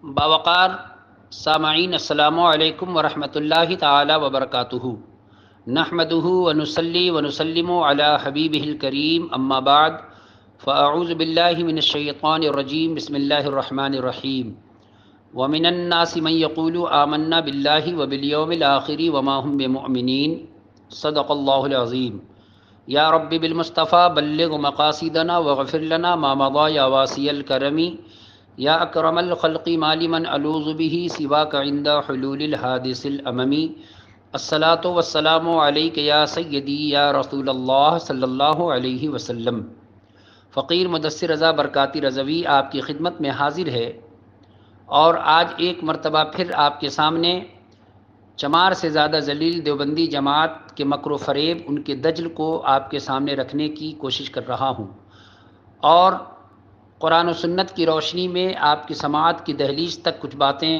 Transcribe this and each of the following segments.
باوقار سامعین السلام علیکم ورحمۃ اللہ تعالی وبرکاتہ۔ نحمدہ ونصلی ونسلم علی حبیبہ الکریم، اما بعد فاعوذ باللہ من الشیطان الرجیم، بسم اللہ الرحمن الرحیم۔ ومن الناس من یقول آمنا باللہ وبالیوم الآخر وما هم بمؤمنین، صدق اللہ العظیم۔ یا رب بالمصطفیٰ بلغ مقاصدنا وغفر لنا ما مضى یا واسی الکرم، یا اکرم الخلق مال من الوذ به سواک عند حلول الحادث الاممی۔ الصلاۃ والسلام علیک یا سیدی یا رسول اللہ صلی اللہ علیہ وسلم۔ فقیر مدثر رضا برکاتی رضوی آپ کی خدمت میں حاضر ہے، اور آج ایک مرتبہ پھر آپ کے سامنے چمار سے زیادہ ذلیل دیوبندی جماعت کے مکر و فریب، ان کے دجل کو آپ کے سامنے رکھنے کی کوشش کر رہا ہوں، اور قرآن و سنت کی روشنی میں آپ کی سماعت کی دہلیز تک کچھ باتیں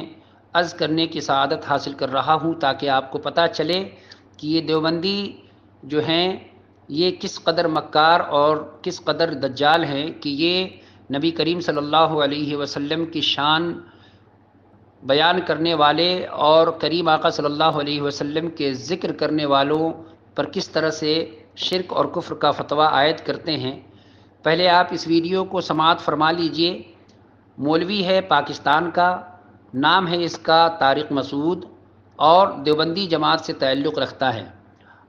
عرض کرنے کی سعادت حاصل کر رہا ہوں، تاکہ آپ کو پتہ چلے کہ یہ دیوبندی جو ہیں یہ کس قدر مکار اور کس قدر دجال ہیں، کہ یہ نبی کریم صلی اللہ علیہ وسلم کی شان بیان کرنے والے اور کریم آقا صلی اللہ علیہ وسلم کے ذکر کرنے والوں پر کس طرح سے شرک اور کفر کا فتویٰ عائد کرتے ہیں۔ پہلے آپ اس ویڈیو کو سماعت فرما لیجئے۔ مولوی ہے پاکستان کا، نام ہے اس کا طارق مسعود، اور دیوبندی جماعت سے تعلق رکھتا ہے۔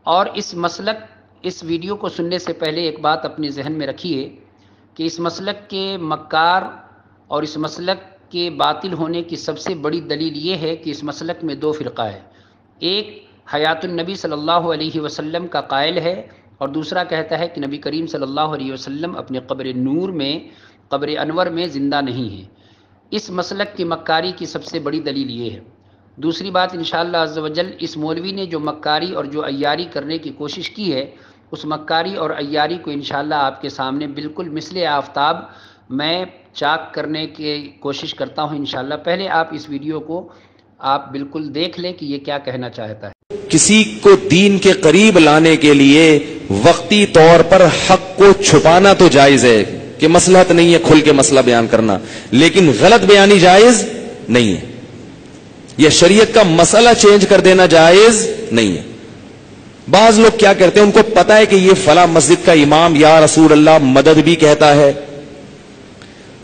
اور اس ویڈیو کو سننے سے پہلے ایک بات اپنے ذہن میں رکھیے کہ اس مسلک کے مکار اور اس مسلک کے باطل ہونے کی سب سے بڑی دلیل یہ ہے کہ اس مسلک میں دو فرقہ ہے، ایک حیات النبی صلی اللہ علیہ وسلم کا قائل ہے، اور دوسرا کہتا ہے کہ نبی کریم صلی اللہ علیہ وسلم اپنے قبر نور میں، قبر انور میں زندہ نہیں ہے۔ اس مسلک کی مکاری کی سب سے بڑی دلیل یہ ہے۔ دوسری بات، انشاءاللہ عز و جل اس مولوی نے جو مکاری اور جو عیاری کرنے کی کوشش کی ہے، اس مکاری اور عیاری کو انشاءاللہ آپ کے سامنے بالکل مثل آفتاب میں چاک کرنے کی کوشش کرتا ہوں انشاءاللہ۔ پہلے آپ اس ویڈیو کو آپ بالکل دیکھ لیں کہ یہ کیا کہنا چاہتا ہے۔ کسی کو دین کے قریب لانے کے لیے وقتی طور پر حق کو چھپانا تو جائز ہے کہ مصلحت نہیں ہے کھل کے مسئلہ بیان کرنا، لیکن غلط بیانی جائز نہیں ہے، یہ شریعت کا مسئلہ چینج کر دینا جائز نہیں ہے۔ بعض لوگ کیا کرتے ہیں، ان کو پتا ہے کہ یہ فلاں مسجد کا امام یا رسول اللہ مدد بھی کہتا ہے،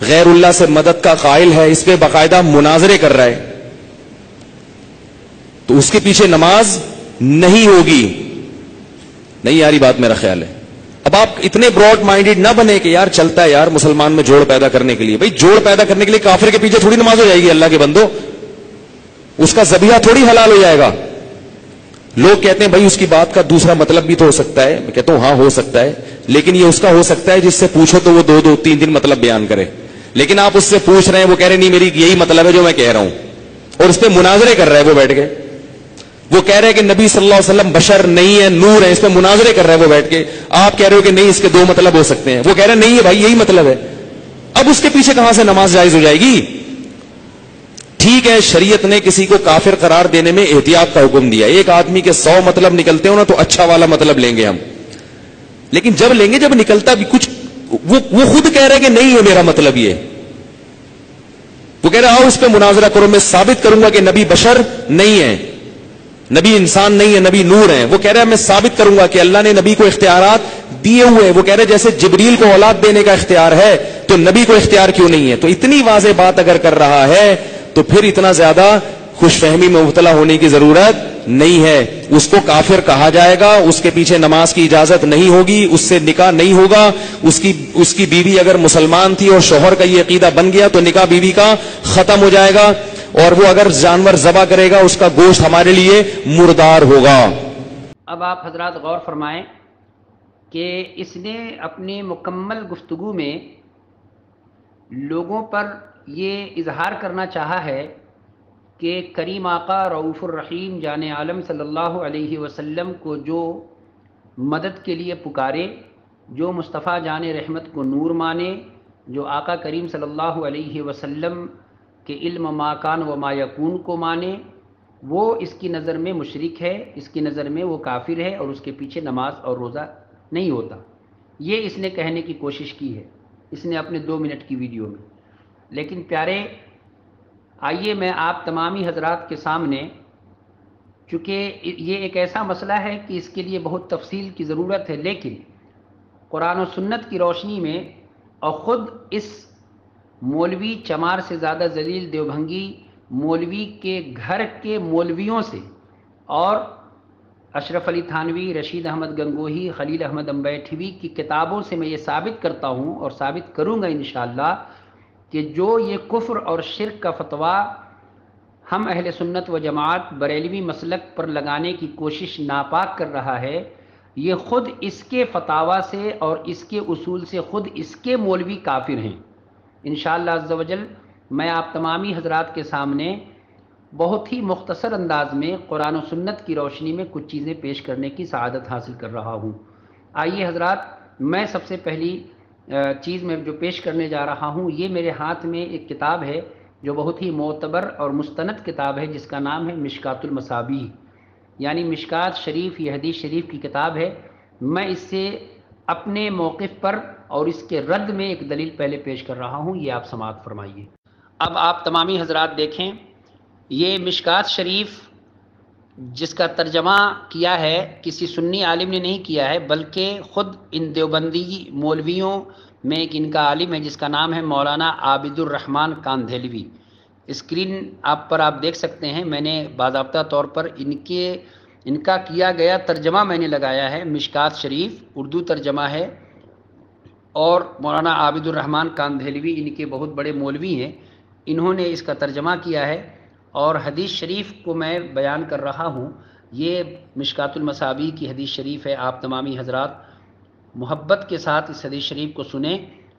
غیر اللہ سے مدد کا قائل ہے، اس پہ باقاعدہ مناظرے کر رہا ہے، تو اس کے پیچھے نماز نہیں ہوگی۔ نہیں یاری بات میرا خیال ہے۔ اب آپ اتنے براڈ مائنڈڈ نہ بنے کہ یار چلتا ہے یار مسلمان میں جوڑ پیدا کرنے کے لیے، بھئی جوڑ پیدا کرنے کے لیے کافر کے پیچھے تھوڑی نماز ہو جائے گی، اللہ کے بندو، اس کا ذبیحہ تھوڑی حلال ہو جائے گا۔ لوگ کہتے ہیں بھئی اس کی بات کا دوسرا مطلب بھی تو ہو سکتا ہے، میں کہتا ہوں ہاں ہو سکتا ہے، لیکن یہ اس کا ہو سکتا ہے جس سے پوچھو تو وہ دو تین دن مطلب بیان کرے، لیکن آپ اس سے پوچھ رہے ہیں، وہ کہہ رہے نہیں میری یہی مطلب ہے جو میں کہہ رہا ہوں، اور اس پہ مناظرے کر رہا ہے وہ بیٹھ کے۔ وہ کہہ رہے کہ نبی صلی اللہ علیہ وسلم بشر نہیں ہے، نور ہے، اس پہ مناظرے کر رہے ہیں وہ بیٹھ کے۔ آپ کہہ رہے ہو کہ نہیں اس کے دو مطلب ہو سکتے ہیں، وہ کہہ رہے نہیں ہے بھائی یہی مطلب ہے۔ اب اس کے پیچھے کہاں سے نماز جائز ہو جائے گی؟ ٹھیک ہے، شریعت نے کسی کو کافر قرار دینے میں احتیاط کا حکم دیا، ایک آدمی کے 100 مطلب نکلتے ہو نا تو اچھا والا مطلب لیں گے ہم، لیکن جب لیں گے جب نکلتا بھی کچھ، وہ خود کہہ رہے کہ نہیں ہے میرا مطلب یہ، وہ کہہ رہے آؤ اس پہ مناظرہ کرو، میں ثابت کروں گا کہ نبی بشر نہیں ہے، نبی انسان نہیں ہے، نبی نور ہے۔ وہ کہہ رہا ہے میں ثابت کروں گا کہ اللہ نے نبی کو اختیارات دیے ہوئے ہیں۔ وہ کہہ رہے جیسے جبریل کو اولاد دینے کا اختیار ہے تو نبی کو اختیار کیوں نہیں ہے؟ تو اتنی واضح بات اگر کر رہا ہے تو پھر اتنا زیادہ خوش فہمی میں مبتلا ہونے کی ضرورت نہیں ہے۔ اس کو کافر کہا جائے گا، اس کے پیچھے نماز کی اجازت نہیں ہوگی، اس سے نکاح نہیں ہوگا۔ اس کی بیوی اگر مسلمان تھی اور شوہر کا یہ عقیدہ بن گیا تو نکاح بیوی کا ختم ہو جائے گا، اور وہ اگر جانور ذبح کرے گا اس کا گوشت ہمارے لیے مردار ہوگا۔ اب آپ حضرات غور فرمائیں کہ اس نے اپنی مکمل گفتگو میں لوگوں پر یہ اظہار کرنا چاہا ہے کہ کریم آقا رؤوف الرحیم جان عالم صلی اللہ علیہ وسلم کو جو مدد کے لیے پکارے، جو مصطفیٰ جان رحمت کو نور مانے، جو آقا کریم صلی اللہ علیہ وسلم کہ علم ما کان و ما یکون کو مانے، وہ اس کی نظر میں مشرک ہے، اس کی نظر میں وہ کافر ہے، اور اس کے پیچھے نماز اور روزہ نہیں ہوتا۔ یہ اس نے کہنے کی کوشش کی ہے، اس نے اپنے 2 منٹ کی ویڈیو میں۔ لیکن پیارے آئیے میں آپ تمامی حضرات کے سامنے، چونکہ یہ ایک ایسا مسئلہ ہے کہ اس کے لیے بہت تفصیل کی ضرورت ہے، لیکن قرآن و سنت کی روشنی میں اور خود اس مولوی چمار سے زیادہ ذلیل دیوبھنگی مولوی کے گھر کے مولویوں سے اور اشرف علی تھانوی، رشید احمد گنگوہی، خلیل احمد امبیٹھوی کی کتابوں سے میں یہ ثابت کرتا ہوں اور ثابت کروں گا انشاءاللہ کہ جو یہ کفر اور شرک کا فتویٰ ہم اہل سنت و جماعت بریلوی مسلک پر لگانے کی کوشش ناپاک کر رہا ہے، یہ خود اس کے فتاویٰ سے اور اس کے اصول سے خود اس کے مولوی کافر ہیں۔ انشاءاللہ عز و جل میں آپ تمامی حضرات کے سامنے بہت ہی مختصر انداز میں قرآن و سنت کی روشنی میں کچھ چیزیں پیش کرنے کی سعادت حاصل کر رہا ہوں۔ آئیے حضرات، میں سب سے پہلی چیز میں جو پیش کرنے جا رہا ہوں، یہ میرے ہاتھ میں ایک کتاب ہے جو بہت ہی معتبر اور مستند کتاب ہے، جس کا نام ہے مشکات المصابیح، یعنی مشکات شریف، یہ حدیث شریف کی کتاب ہے۔ میں اس سے اپنے موقف پر اور اس کے رد میں ایک دلیل پہلے پیش کر رہا ہوں، یہ آپ سماعت فرمائیے۔ اب آپ تمامی حضرات دیکھیں، یہ مشکات شریف جس کا ترجمہ کیا ہے کسی سنی عالم نے نہیں کیا ہے، بلکہ خود ان دیوبندی مولویوں میں ایک ان کا عالم ہے جس کا نام ہے مولانا عابد الرحمن کاندھیلوی۔ اسکرین آپ پر آپ دیکھ سکتے ہیں، میں نے باضابطہ طور پر ان کا کیا گیا ترجمہ میں نے لگایا ہے، مشکات شریف اردو ترجمہ ہے، اور مولانا عابد الرحمن کاندھیلوی ان کے بہت بڑے مولوی ہیں، انہوں نے اس کا ترجمہ کیا ہے، اور حدیث شریف کو میں بیان کر رہا ہوں۔ یہ مشکات المصابیح کی حدیث شریف ہے۔ آپ تمامی حضرات محبت کے ساتھ اس حدیث شریف کو سنیں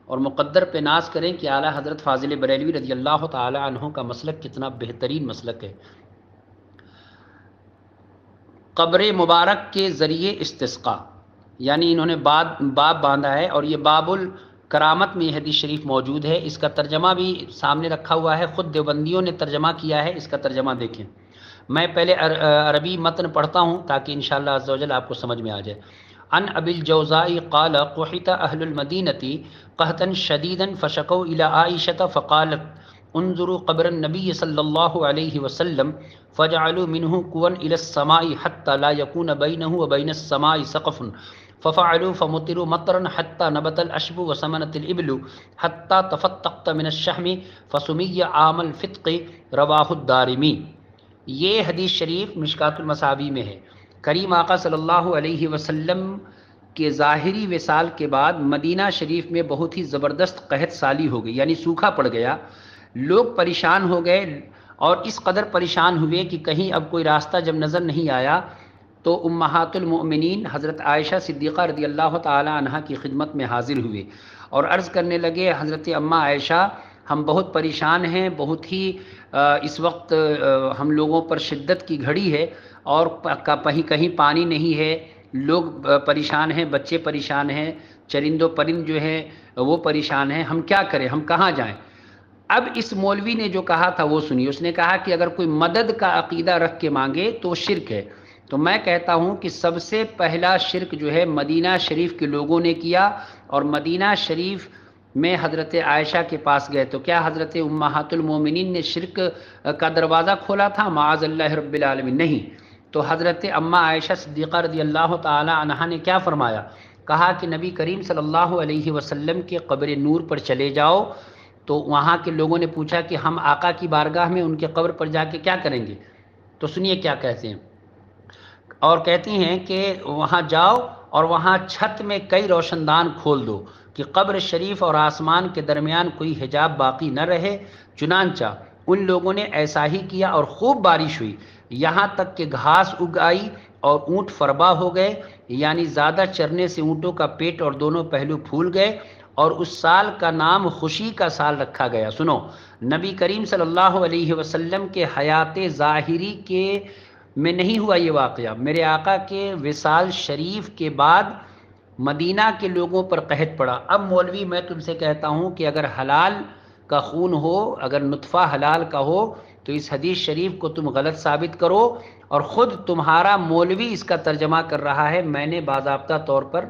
اور مقدر پہ ناز کریں کہ اعلیٰ حضرت فاضل بریلوی رضی اللہ تعالی عنہ کا مسلک کتنا بہترین مسلک ہے۔ قبر مبارک کے ذریعے استسقاء، یعنی انہوں نے باب باندھا ہے، اور یہ باب الکرامت میں یہ حدیث شریف موجود ہے۔ اس کا ترجمہ بھی سامنے رکھا ہوا ہے، خود دیوبندیوں نے ترجمہ کیا ہے، اس کا ترجمہ دیکھیں۔ میں پہلے عربی متن پڑھتا ہوں تاکہ انشاءاللہ عز و جل آپ کو سمجھ میں آ جائے۔ عن ابی الجوزاء قال قحط اہل المدینة قحطا شدیدا فشکوا الی عائشة فقالت انظروا قبر النبی صلی اللہ علیہ وسلم فجعلوا منه قوا الى السماء حتى لا يكون بينه وبين السماء سقف ففعلوا فمطروا مطرا حتى نبت الاشب وسمنت الابل حتى تفتقت من الشحم فسمي عام الفتق، رواہ الدارمی۔ یہ حدیث شریف مشکات المصابیح میں ہے۔ کریم آقا صلی اللہ علیہ وسلم کے ظاہری وصال کے بعد مدینہ شریف میں بہت ہی زبردست قحط سالی ہو گئی، یعنی سوکھا پڑ گیا، لوگ پریشان ہو گئے، اور اس قدر پریشان ہوئے کہ کہیں اب کوئی راستہ جب نظر نہیں آیا تو امہات المؤمنین حضرت عائشہ صدیقہ رضی اللہ تعالی عنہ کی خدمت میں حاضر ہوئے اور عرض کرنے لگے، حضرت اماں عائشہ ہم بہت پریشان ہیں، بہت ہی اس وقت ہم لوگوں پر شدت کی گھڑی ہے، اور کہیں پانی نہیں ہے، لوگ پریشان ہیں، بچے پریشان ہیں، چرند و پرند جو ہیں وہ پریشان ہیں، ہم کیا کریں، ہم کہاں جائیں؟ اب اس مولوی نے جو کہا تھا وہ سنیے، اس نے کہا کہ اگر کوئی مدد کا عقیدہ رکھ کے مانگے تو شرک ہے۔ تو میں کہتا ہوں کہ سب سے پہلا شرک جو ہے مدینہ شریف کے لوگوں نے کیا، اور مدینہ شریف میں حضرت عائشہ کے پاس گئے تو کیا حضرت امہات المومنین نے شرک کا دروازہ کھولا تھا؟ معاذ اللہ رب العالمین، نہیں۔ تو حضرت اماں عائشہ صدیقہ رضی اللہ تعالی عنہا نے کیا فرمایا؟ کہا کہ نبی کریم صلی اللہ علیہ وسلم کے قبر نور پر چلے جاؤ۔ تو وہاں کے لوگوں نے پوچھا کہ ہم آقا کی بارگاہ میں ان کے قبر پر جا کے کیا کریں گے؟ تو سنیے کیا کہتے ہیں، اور کہتے ہیں کہ وہاں جاؤ اور وہاں چھت میں کئی روشن دان کھول دو کہ قبر شریف اور آسمان کے درمیان کوئی حجاب باقی نہ رہے۔ چنانچہ ان لوگوں نے ایسا ہی کیا اور خوب بارش ہوئی، یہاں تک کہ گھاس اگ آئی اور اونٹ فربا ہو گئے، یعنی زیادہ چرنے سے اونٹوں کا پیٹ اور دونوں پہلو پھول گئے، اور اس سال کا نام خوشی کا سال رکھا گیا۔ سنو، نبی کریم صلی اللہ علیہ وسلم کے حیات ظاہری کے میں نہیں ہوا یہ واقعہ، میرے آقا کے وصال شریف کے بعد مدینہ کے لوگوں پر قحط پڑا۔ اب مولوی میں تم سے کہتا ہوں کہ اگر حلال کا خون ہو، اگر نطفہ حلال کا ہو، تو اس حدیث شریف کو تم غلط ثابت کرو، اور خود تمہارا مولوی اس کا ترجمہ کر رہا ہے، میں نے باضابطہ طور پر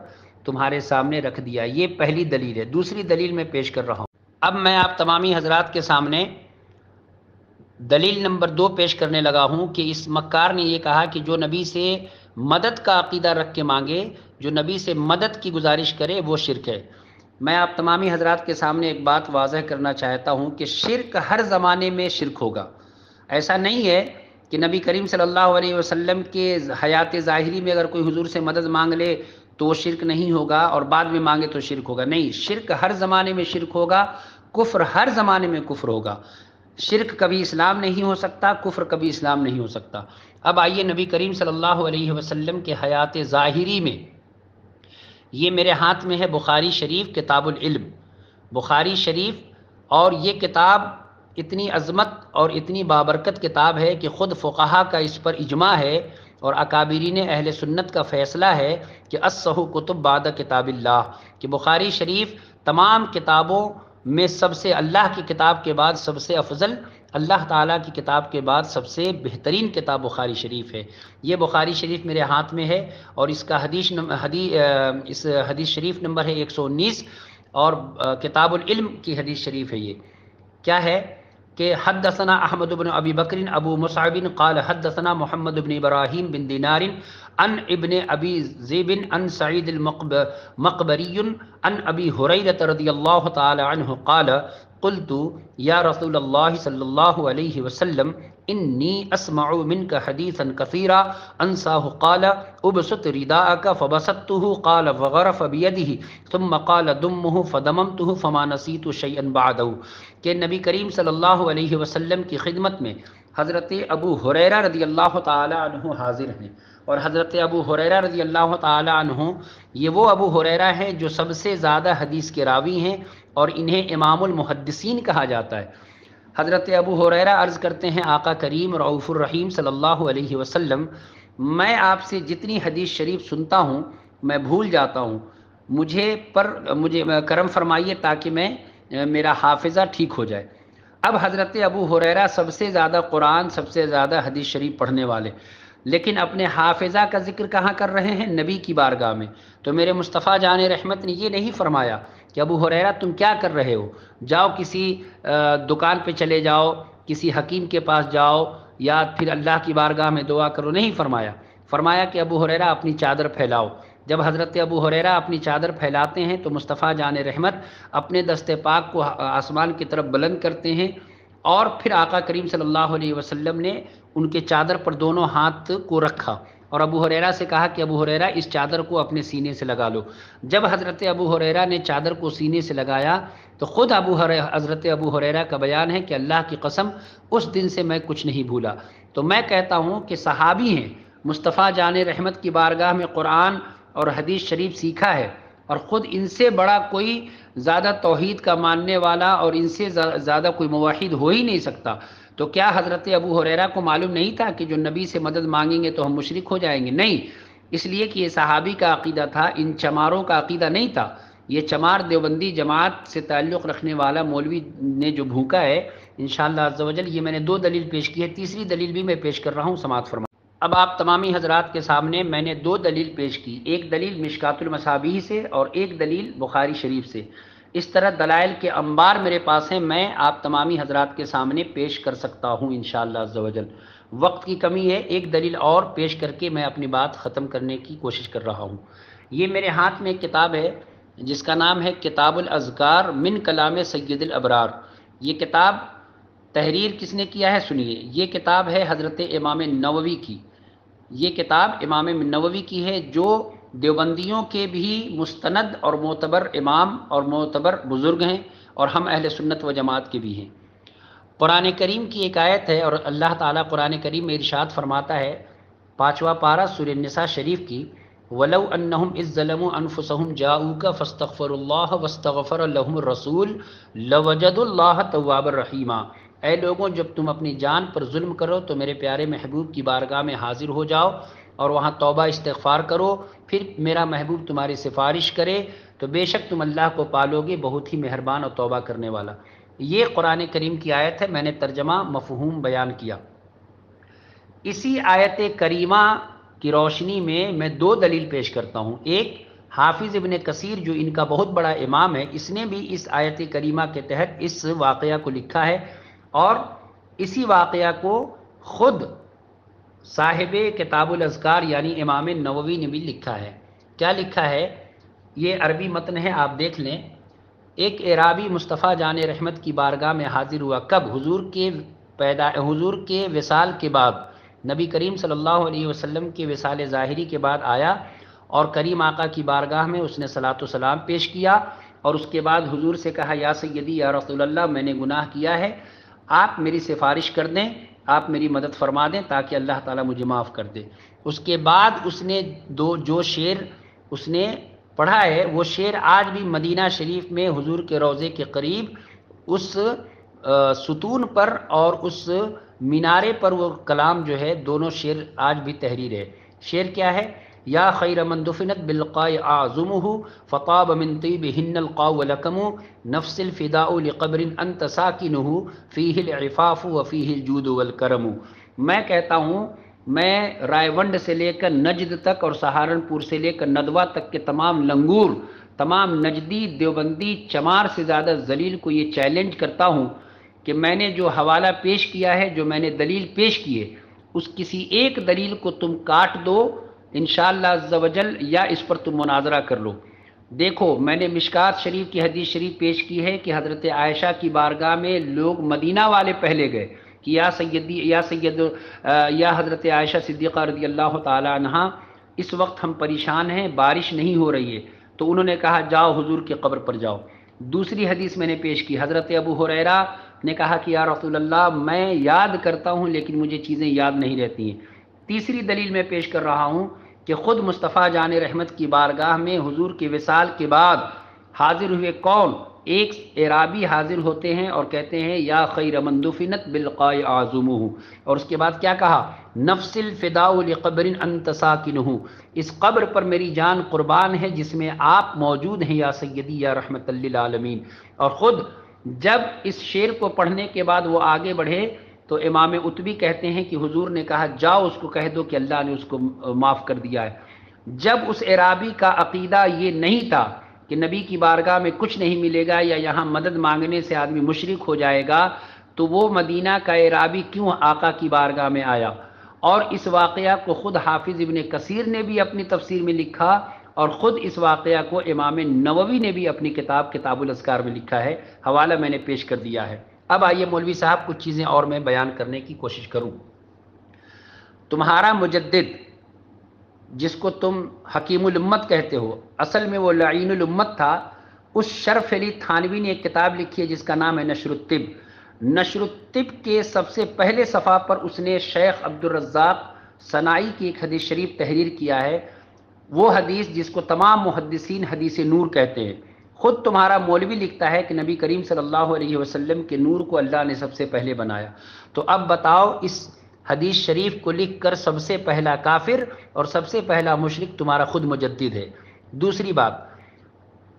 تمہارے سامنے رکھ دیا۔ یہ پہلی دلیل ہے۔ دوسری دلیل میں پیش کر رہا ہوں۔ اب میں آپ تمامی حضرات کے سامنے دلیل نمبر 2 پیش کرنے لگا ہوں کہ اس مکار نے یہ کہا کہ جو نبی سے مدد کا عقیدہ رکھ کے مانگے، جو نبی سے مدد کی گزارش کرے، وہ شرک ہے۔ میں آپ تمامی حضرات کے سامنے ایک بات واضح کرنا چاہتا ہوں کہ شرک ہر زمانے میں شرک ہوگا۔ ایسا نہیں ہے کہ نبی کریم صلی اللہ علیہ وسلم کے حیات ظاہری میں اگر کوئی حضور سے مدد مانگ لے تو وہ شرک نہیں ہوگا اور بعد میں مانگے تو شرک ہوگا، نہیں، شرک ہر زمانے میں شرک ہوگا، کفر ہر زمانے میں کفر ہوگا۔ شرک کبھی اسلام نہیں ہو سکتا، کفر کبھی اسلام نہیں ہو سکتا۔ اب آئیے نبی کریم صلی اللہ علیہ وسلم کے حیات ظاہری میں، یہ میرے ہاتھ میں ہے بخاری شریف کتاب العلم، بخاری شریف، اور یہ کتاب اتنی عظمت اور اتنی بابرکت کتاب ہے کہ خود فقہا کا اس پر اجماع ہے اور اکابرین اہل سنت کا فیصلہ ہے کہ اصح کتب بعد کتاب اللہ، کہ بخاری شریف تمام کتابوں میں سب سے، اللہ کی کتاب کے بعد سب سے افضل، اللہ تعالیٰ کی کتاب کے بعد سب سے بہترین کتاب بخاری شریف ہے۔ یہ بخاری شریف میرے ہاتھ میں ہے اور اس کا اس حدیث شریف نمبر ہے 119، اور کتاب العلم کی حدیث شریف ہے۔ یہ کیا ہے کہ حدثنا احمد بن ابی بکر ابو مصعب قال حدثنا محمد بن ابراہیم بن دینار عن ابن ابی ذئب عن سعید المقبری عن ابی ہریرہ رضی اللہ تعالی عنہ قال قلت یا رسول اللہ صلی اللہ علیہ وسلم انی اسمع منک حدیثا کثیرا انساہ قال ابسط رداءک فبسطته قال فغرف بیدہ ثم قال دمہ فدممتہ فما نسیت شیئا بعدہ، کہ نبی کریم صلی اللہ علیہ وسلم کی خدمت میں حضرت ابو ہریرہ رضی اللہ تعالی عنہ حاضر ہیں، اور حضرت ابو ہریرہ رضی اللہ تعالی عنہ یہ وہ ابو ہریرہ ہیں جو سب سے زیادہ حدیث کے راوی ہیں اور انہیں امام المحدثین کہا جاتا ہے۔ حضرت ابو ہریرہ عرض کرتے ہیں آقا کریم رؤوف الرحیم صلی اللہ علیہ وسلم، میں آپ سے جتنی حدیث شریف سنتا ہوں میں بھول جاتا ہوں، مجھے کرم فرمائیے تاکہ میرا حافظہ ٹھیک ہو جائے۔ اب حضرت ابو ہریرہ سب سے زیادہ قرآن، سب سے زیادہ حدیث شریف پڑھنے والے، لیکن اپنے حافظہ کا ذکر کہاں کر رہے ہیں؟ نبی کی بارگاہ میں۔ تو میرے مصطفیٰ جان رحمت نے یہ نہیں فرمایا کہ ابو ہریرہ تم کیا کر رہے ہو، جاؤ کسی دکان پہ چلے جاؤ، کسی حکیم کے پاس جاؤ، یا پھر اللہ کی بارگاہ میں دعا کرو، نہیں فرمایا۔ فرمایا کہ ابو ہریرہ اپنی چادر پھیلاؤ۔ جب حضرت ابو ہریرہ اپنی چادر پھیلاتے ہیں تو مصطفیٰ جان رحمت اپنے دست پاک کو آسمان کی طرف بلند کرتے ہیں، اور پھر آقا کریم صلی اللہ علیہ وسلم نے ان کے چادر پر دونوں ہاتھ کو رکھا اور ابو ہریرہ سے کہا کہ ابو ہریرہ اس چادر کو اپنے سینے سے لگا لو۔ جب حضرت ابو ہریرہ نے چادر کو سینے سے لگایا تو خود حضرت ابو ہریرہ کا بیان ہے کہ اللہ کی قسم اس دن سے میں کچھ نہیں بھولا۔ تو میں کہتا ہوں کہ صحابی ہیں، مصطفیٰ جان رحمت کی بارگاہ میں قرآن اور حدیث شریف سیکھا ہے، اور خود ان سے بڑا کوئی زیادہ توحید کا ماننے والا اور ان سے زیادہ کوئی موحد ہو ہی نہیں سکتا۔ تو کیا حضرت ابو ہریرہ کو معلوم نہیں تھا کہ جو نبی سے مدد مانگیں گے تو ہم مشرک ہو جائیں گے؟ نہیں، اس لیے کہ یہ صحابی کا عقیدہ تھا، ان چماروں کا عقیدہ نہیں تھا۔ یہ چمار دیوبندی جماعت سے تعلق رکھنے والا مولوی نے جو بھوکا ہے، انشاءاللہ عز و جل یہ میں نے 2 دلیل پیش کی ہے، تیسری دلیل بھی میں پیش کر رہا ہوں، سماعت فرمائیں۔ اب آپ تمامی حضرات کے سامنے میں نے 2 دلیل پیش کی، ایک دلیل مشکات المصابیح سے اور ایک دلیل بخاری شریف سے۔ اس طرح دلائل کے انبار میرے پاس ہیں، میں آپ تمامی حضرات کے سامنے پیش کر سکتا ہوں انشاءاللہ عز و جل۔ وقت کی کمی ہے، ایک دلیل اور پیش کر کے میں اپنی بات ختم کرنے کی کوشش کر رہا ہوں۔ یہ میرے ہاتھ میں ایک کتاب ہے جس کا نام ہے کتاب الاذکار من کلام سید الابرار۔ یہ کتاب تحریر کس نے کیا ہے سنیے، یہ کتاب ہے حضرت امام نووی کی۔ یہ کتاب امام نووی کی ہے جو دیوبندیوں کے بھی مستند اور معتبر امام اور معتبر بزرگ ہیں، اور ہم اہل سنت و جماعت کے بھی ہیں۔ قرآن کریم کی ایک آیت ہے، اور اللہ تعالیٰ قرآن کریم میں ارشاد فرماتا ہے، 5واں پارہ سورہ النساء شریف کی، وَلَوْ أَنَّهُمْ إِذ ظَّلَمُوا أَنفُسَهُمْ جَاءُوكَ فَاسْتَغْفَرُوا اللَّهَ وَاسْتَغْفَرَ لَهُمُ الرَّسُولُ لَوَجَدُوا اللَّهَ تَوَّابًا رَحِيمًا۔ اے لوگوں، جب تم اپنی جان پر ظلم کرو تو میرے پیارے محبوب کی بارگاہ میں حاضر ہو جاؤ اور وہاں توبہ استغفار کرو، پھر میرا محبوب تمہاری سفارش کرے تو بے شک تم اللہ کو پالو گے، بہت ہی مہربان اور توبہ کرنے والا۔ یہ قرآن کریم کی آیت ہے، میں نے ترجمہ مفہوم بیان کیا۔ اسی آیت کریمہ کی روشنی میں 2 دلیل پیش کرتا ہوں۔ ایک، حافظ ابن کثیر جو ان کا بہت بڑا امام ہے، اس نے بھی اس آیت کریمہ کے تحت اس واقعہ کو لکھا ہے، اور اسی واقعہ کو خود صاحب کتاب الاذکار یعنی امام نووی نے بھی لکھا ہے۔ کیا لکھا ہے؟ یہ عربی متن ہے، آپ دیکھ لیں۔ ایک اعرابی مصطفیٰ جان رحمت کی بارگاہ میں حاضر ہوا، کب؟ حضور کے وصال کے بعد، نبی کریم صلی اللہ علیہ وسلم کے وصال ظاہری کے بعد آیا، اور کریم آقا کی بارگاہ میں اس نے صلاۃ و سلام پیش کیا، اور اس کے بعد حضور سے کہا یا سیدی یا رسول اللہ، میں نے گناہ کیا ہے، آپ میری سفارش کر دیں، آپ میری مدد فرما دیں تاکہ اللہ تعالیٰ مجھے معاف کر دے۔ اس کے بعد اس نے جو شعر اس نے پڑھا ہے، وہ شعر آج بھی مدینہ شریف میں حضور کے روضے کے قریب اس ستون پر اور اس مینارے پر وہ کلام جو ہے، دونوں شعر آج بھی تحریر ہے۔ شعر کیا ہے؟ یا خیر من دفنت بالقاء اعظمہ فطاب من طیبہن القاء ولکم نفس الفداء لقبر انت ساکنہ فیہ العفاف وفیہ الجود والکرم۔ میں کہتا ہوں، میں رائے ونڈ سے لے کر نجد تک اور سہارنپور سے لے کر ندوہ تک کے تمام لنگور، تمام نجدی، دیوبندی، چمار سے زیادہ ذلیل کو یہ چیلنج کرتا ہوں کہ میں نے جو حوالہ پیش کیا ہے، جو میں نے دلیل پیش کی ہے، اس کسی ایک دلیل کو تم کاٹ دو انشاءاللہ عز و جل، یا اس پر تم مناظرہ کر لو۔ دیکھو، میں نے مشکات شریف کی حدیث شریف پیش کی ہے کہ حضرت عائشہ کی بارگاہ میں لوگ مدینہ والے پہلے گئے کہ یا حضرت عائشہ صدیقہ رضی اللہ تعالی عنہا، اس وقت ہم پریشان ہیں، بارش نہیں ہو رہی ہے، تو انہوں نے کہا جاؤ حضور کی قبر پر جاؤ۔ دوسری حدیث میں نے پیش کی، حضرت ابو ہریرہ نے کہا کہ یا رسول اللہ، میں یاد کرتا ہوں لیکن مجھے چیزیں یاد نہیں رہتی ہیں۔ تیسری دلیل میں پیش کر رہا ہوں کہ خود مصطفیٰ جان رحمت کی بارگاہ میں حضور کے وصال کے بعد حاضر ہوئے کون؟ ایک اعرابی حاضر ہوتے ہیں اور کہتے ہیں یا خیر من دفنت بالقاء اعظمہ، اور اس کے بعد کیا کہا؟ نفس الفداء لقبر انت ساکنہ، اس قبر پر میری جان قربان ہے جس میں آپ موجود ہیں یا سیدی یا رحمت للعالمین۔ اور خود جب اس شعر کو پڑھنے کے بعد وہ آگے بڑھے تو امام عتبی کہتے ہیں کہ حضور نے کہا جاؤ اس کو کہہ دو کہ اللہ نے اس کو معاف کر دیا ہے۔ جب اس اعرابی کا عقیدہ یہ نہیں تھا کہ نبی کی بارگاہ میں کچھ نہیں ملے گا یا یہاں مدد مانگنے سے آدمی مشرک ہو جائے گا، تو وہ مدینہ کا اعرابی کیوں آقا کی بارگاہ میں آیا؟ اور اس واقعہ کو خود حافظ ابن کثیر نے بھی اپنی تفسیر میں لکھا، اور خود اس واقعہ کو امام نووی نے بھی اپنی کتاب الاذکار میں لکھا ہے۔ حوالہ میں نے پیش کر دیا ہے۔ اب آئیے مولوی صاحب کچھ چیزیں اور میں بیان کرنے کی کوشش کروں۔ تمہارا مجدد جس کو تم حکیم الامت کہتے ہو، اصل میں وہ لعین الامت تھا، اس شرف علی تھانوی نے ایک کتاب لکھی ہے جس کا نام ہے نشر الطب۔ نشر الطب کے سب سے پہلے صفحہ پر اس نے شیخ عبدالرزاق صنائی کی ایک حدیث شریف تحریر کیا ہے، وہ حدیث جس کو تمام محدثین حدیث نور کہتے ہیں۔ خود تمہارا مولوی لکھتا ہے کہ نبی کریم صلی اللہ علیہ وسلم کے نور کو اللہ نے سب سے پہلے بنایا۔ تو اب بتاؤ، اس حدیث شریف کو لکھ کر سب سے پہلا کافر اور سب سے پہلا مشرک تمہارا خود مجدد ہے۔ دوسری بات،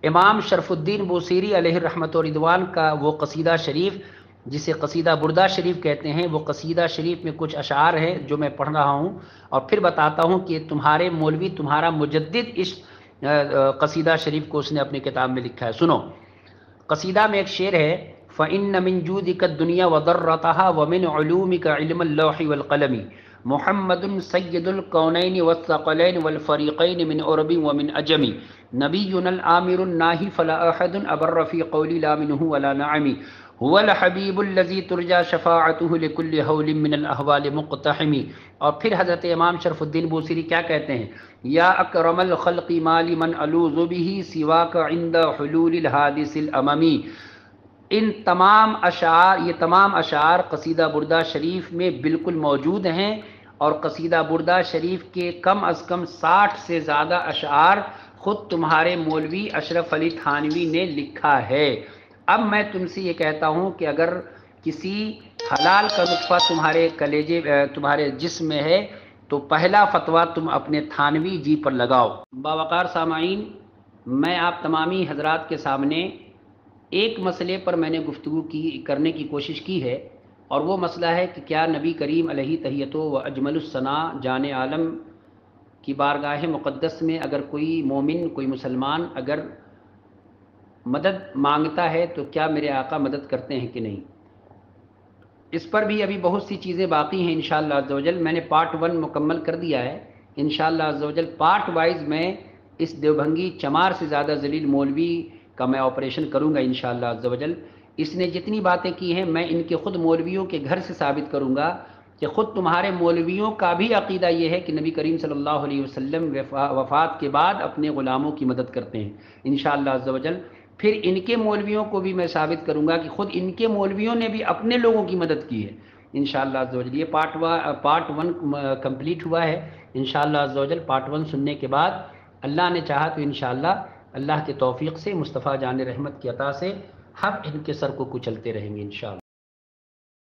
امام شرف الدین بوصیری علیہ رحمت و رضوان کا وہ قصیدہ شریف جسے قصیدہ بردہ شریف کہتے ہیں، وہ قصیدہ شریف میں کچھ اشعار ہیں جو میں پڑھ رہا ہوں اور پھر بتاتا ہوں کہ تمہارے مولوی، تمہارا مجدد اس قصیدہ شریف کو اس نے اپنی کتاب میں لکھا ہے۔ سنو، قصیدہ میں ایک شعر ہے، فَإِنَّ مِن جُودِكَ الدُّنْيَا وَضَرَّتَهَا وَمِنْ عُلُومِكَ عِلْمَ اللَّوْحِ وَالْقَلَمِ محمد سید الکونین والثقلین والفریقین من عرب ومن عجم نبینا العامر الناہی فلا احد ابر فی قولی لا منہ ولا نعمی هو الحبیب الذی ترجى شفاعته لكل حول من الاحوال مقتحم۔ اور پھر حضرت امام شرف الدین بوصیری کیا کہتے ہیں، یا اکرم الخلق ما لمن الوذ به سواک عند حلول الحادث الاممی۔ ان تمام اشعار، یہ تمام اشعار قصیدہ بردہ شریف میں بالکل موجود ہیں، اور قصیدہ بردہ شریف کے کم از کم 60 سے زیادہ اشعار خود تمہارے مولوی اشرف علی تھانوی نے لکھا ہے۔ اب میں تم سے یہ کہتا ہوں کہ اگر کسی حلال کا نطفہ تمہارے کلیجے، تمہارے جسم میں ہے، تو پہلا فتویٰ تم اپنے تھانوی جی پر لگاؤ۔ باوقار سامعین، میں آپ تمامی حضرات کے سامنے ایک مسئلے پر میں نے گفتگو کرنے کی کوشش کی ہے، اور وہ مسئلہ ہے کہ کیا نبی کریم علیہ تحیۃ و اجمل الثناء جان عالم کی بارگاہ مقدس میں اگر کوئی مومن، کوئی مسلمان اگر مدد مانگتا ہے تو کیا میرے آقا مدد کرتے ہیں کہ نہیں؟ اس پر بھی ابھی بہت سی چیزیں باقی ہیں انشاءاللہ عز و جل. میں نے پارٹ 1 مکمل کر دیا ہے. انشاءاللہ عز و جل پارٹ وائز میں اس دیوبھنگی چمار سے زیادہ ذلیل مولوی کا میں آپریشن کروں گا انشاءاللہ عز و جل. اس نے جتنی باتیں کی ہیں میں ان کے خود مولویوں کے گھر سے ثابت کروں گا کہ خود تمہارے مولویوں کا بھی عقیدہ یہ ہے کہ نبی کریم صلی اللہ علیہ وسلم وفات کے بعد اپنے غلاموں کی مدد کرتے ہیں انشاءاللہ عز و جل. پھر ان کے مولویوں کو بھی میں ثابت کروں گا کہ خود ان کے مولویوں نے بھی اپنے لوگوں کی مدد کی ہے انشاءاللہ عز و جل. یہ پارٹ 1 کمپلیٹ ہوا ہے انشاءاللہ عز و جل. پارٹ 1 سننے کے بعد اللہ نے چاہا تو انشاءاللہ اللہ کے توفیق سے مصطفیٰ جان رحمت کی عطا سے ہم ان کے سر کو کچلتے رہیں گے انشاءاللہ.